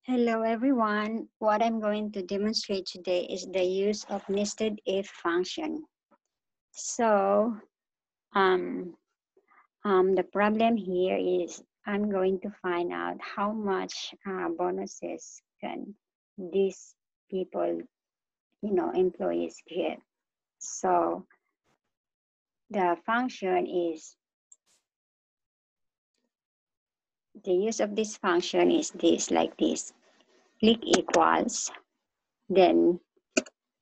Hello everyone. What I'm going to demonstrate today is the use of nested if function. So the problem here is I'm going to find out how much bonuses can these people, employees get. So the function is, the use of this function is this, like this. Click equals, then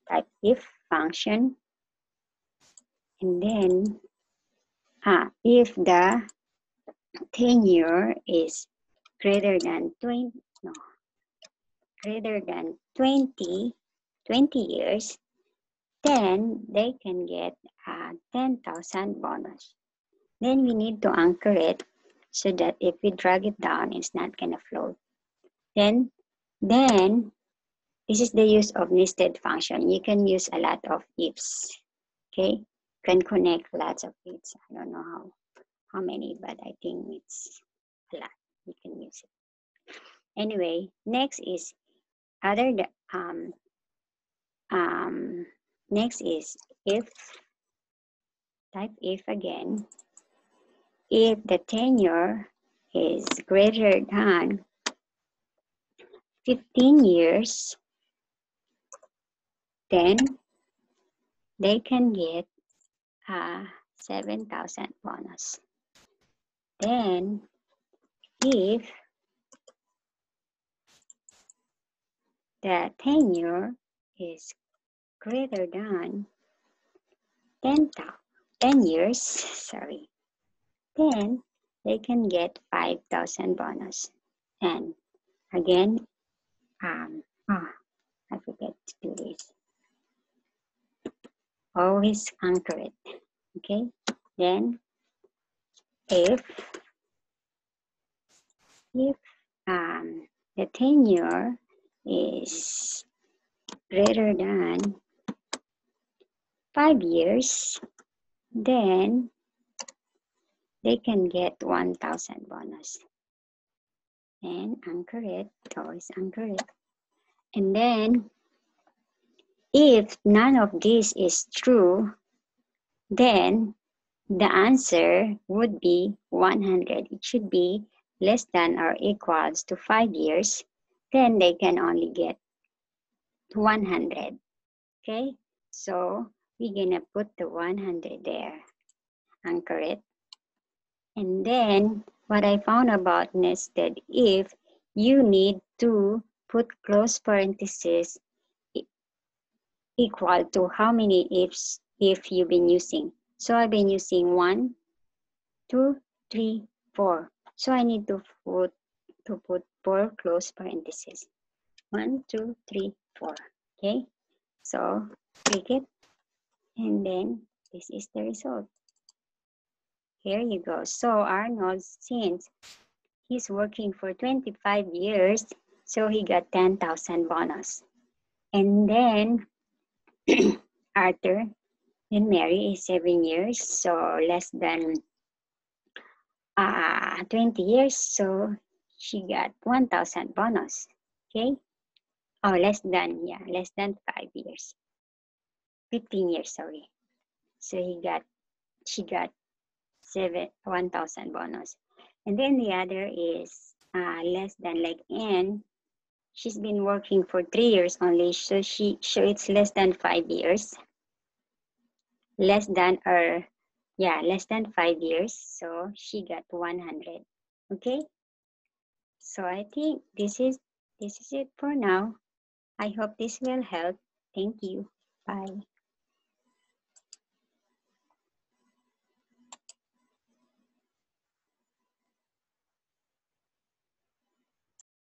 type if function, and then if the tenure is greater than 20, no, greater than 20 years, then they can get a 10,000 bonus. Then we need to anchor it so that if we drag it down, it's not gonna float. Then this is the use of nested function. You can use a lot of ifs, okay? You can connect lots of ifs. I don't know how many, but I think it's a lot. You can use it. Anyway, next is next is if, type if again. If the tenure is greater than 15 years, then they can get a 7,000 bonus. Then if the tenure is greater than 10 years, sorry, then they can get 5,000 bonus. And again, I forget to do this. Always anchor it, okay? Then if the tenure is greater than 5 years, then they can get 1,000 bonus. And anchor it, always anchor it. And then if none of this is true, then the answer would be 100. It should be less than or equals to 5 years. Then they can only get 100. Okay, so we're gonna put the 100 there, anchor it. And then what I found about nested if, you need to put close parentheses equal to how many ifs if you've been using. So I've been using 1, 2, 3, 4. So I need to put 4 close parentheses. 1, 2, 3, 4. Okay, so click it, and then this is the result. Here you go. So Arnold, since he's working for 25 years, so he got 10,000 bonus. And then Arthur and Mary is 7 years, so less than 20 years, so she got 1,000 bonus. Okay, oh, less than 5 years, 15 years, sorry. So she got 1,000 bonus. And then the other is less than, like Anne, she's been working for 3 years only, so it's less than 5 years. Less than 5 years, so she got 100. Okay, so I think this is it for now. I hope this will help. Thank you. Bye.